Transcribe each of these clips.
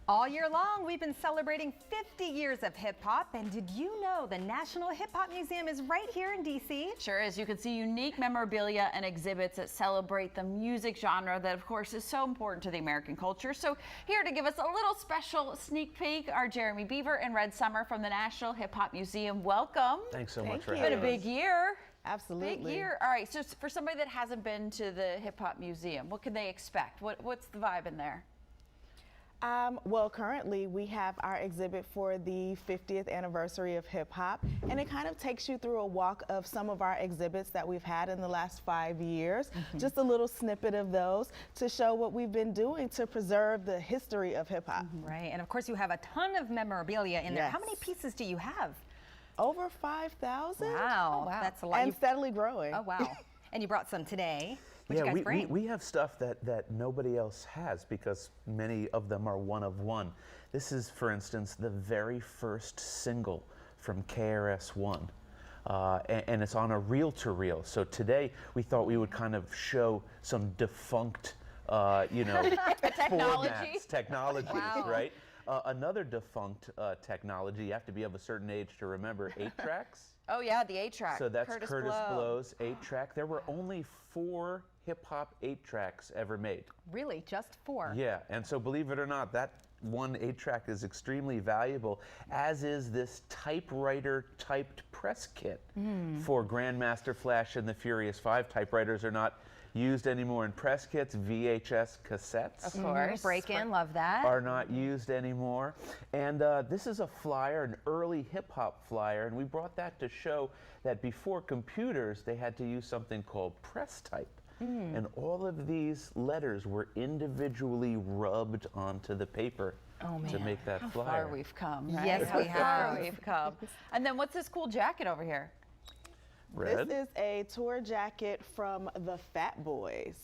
All year long, we've been celebrating 50 years of hip hop, and did you know the National Hip Hop Museum is right here in DC? Sure is. You can see unique memorabilia and exhibits that celebrate the music genre that, of course, is so important to the American culture. So here to give us a little special sneak peek are Jeremy Beaver and Red Summer from the National Hip Hop Museum. Welcome. Thanks so much for It's having been a us. big year. Absolutely. Big year. All right, so for somebody that hasn't been to the Hip Hop Museum, what can they expect? What's the vibe in there? Well, currently we have our exhibit for the 50th anniversary of hip hop, and it kind of takes you through a walk of some of our exhibits that we've had in the last 5 years. Just a little snippet of those to show what we've been doing to preserve the history of hip hop. Right, and of course you have a ton of memorabilia in there. Yes. How many pieces do you have? Over 5,000. Wow, Oh, wow. that's a lot. And steadily growing. Oh, wow. And you brought some today. What'd you guys bring? we have stuff that nobody else has because many of them are one of one. This is, for instance, the very first single from KRS-One. And it's on a reel-to-reel. So today we thought we would kind of show some defunct, formats, technologies, Wow. right? Another defunct technology, you have to be of a certain age to remember, 8-tracks. Oh yeah, the 8-track. So that's Curtis Blow. Blow's 8-track. There were only 4 hip-hop 8-tracks ever made. Really, just 4? Yeah, and so believe it or not, that one 8-track is extremely valuable, as is this typewriter-typed press kit for Grandmaster Flash and the Furious 5. Typewriters are not used anymore in press kits. VHS cassettes Of course. Break-in, love that. are not used anymore. And this is a flyer, an early hip-hop flyer, and we brought that to show that before computers, they had to use something called press type. And all of these letters were individually rubbed onto the paper to make that How flyer. far we've come, right? Yes, we How far have. we've come. And then what's this cool jacket over here? Red? This is a tour jacket from the Fat Boys.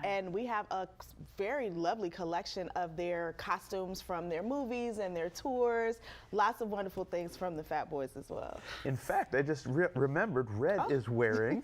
And we have a very lovely collection of their costumes from their movies and their tours. Lots of wonderful things from the Fat Boys as well. In fact, I just remembered Red is wearing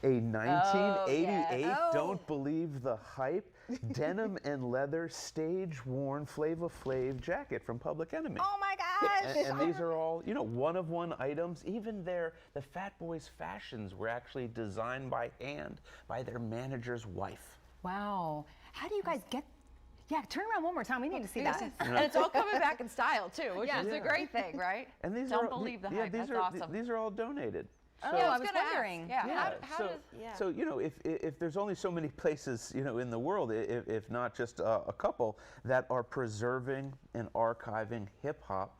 a 1988 Oh. Don't Believe the Hype denim and leather stage-worn Flava Flav jacket from Public Enemy. Oh my gosh! And these are all, one-of-one items. Even the Fat Boys fashions were actually designed by hand by their manager's wife. Wow. How do you guys get? Yeah, turn around one more time. We need to see that. And it's all coming back in style too, which is Yeah. a great thing, right? And these Don't are believe the yeah, hype. these That's are awesome. these are all donated. Oh, So- I was gonna ask, wondering. yeah. Yeah. How so, does? Yeah. so if there's only so many places in the world, if not just a couple, that are preserving and archiving hip hop.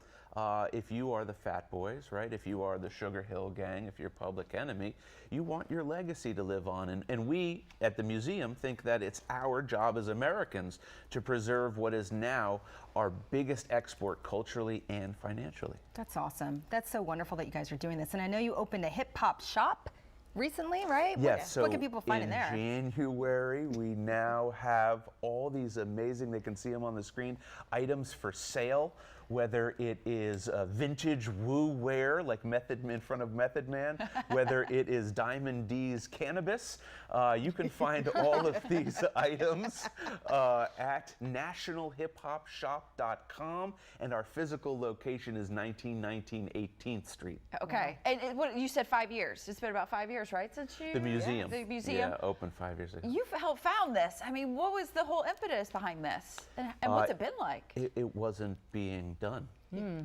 If you are the Fat Boys, right? If you are the Sugar Hill Gang, if you're Public Enemy, you want your legacy to live on. And we at the museum think that it's our job as Americans to preserve what is now our biggest export culturally and financially. That's awesome. That's so wonderful that you guys are doing this. And I know you opened a hip hop shop recently, right? Yes, so what can people find in there? January, we now have all these amazing, they can see them on the screen, items for sale, whether it is vintage woo wear, like in front of Method Man, whether it is Diamond D's cannabis. You can find all of these items at nationalhiphopshop.com, and our physical location is 1919 18th Street. Okay. And what you said 5 years. It's been about 5 years, right? Since you The museum. The museum. Yeah, opened 5 years ago. You've helped found this. I mean, what was the whole impetus behind this? And what's it been like? It wasn't being done. Hey,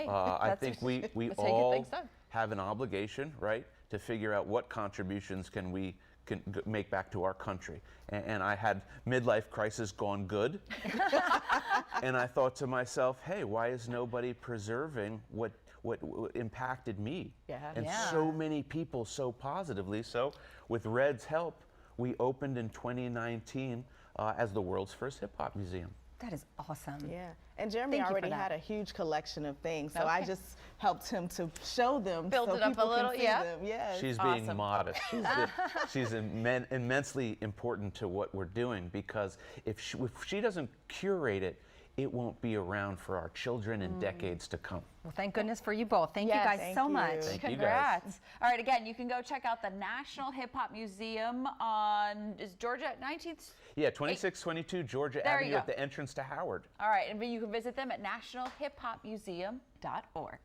I that's- think we that's how you get all things done. have an obligation, right, to figure out what contributions can we make back to our country. And I had midlife crisis gone good, and I thought to myself, hey, why is nobody preserving what impacted me and so many people so positively? So with Red's help, we opened in 2019 as the world's first hip hop museum. That is awesome. Yeah, and Jeremy Thank you for already that. had a huge collection of things, so I just helped him to show them, Build so it up a people little, can see yeah. them. Yes. She's Awesome. being modest. She's immensely important to what we're doing, because if she doesn't curate it, it won't be around for our children in decades to come. Well, thank goodness for you both. Thank you Yes, guys thank so you. much. Thank you guys. Congrats. All right, again, you can go check out the National Hip Hop Museum on, is Georgia 19th? Yeah, 2622 Georgia There you Avenue go. at the entrance to Howard. All right, and you can visit them at nationalhiphopmuseum.org.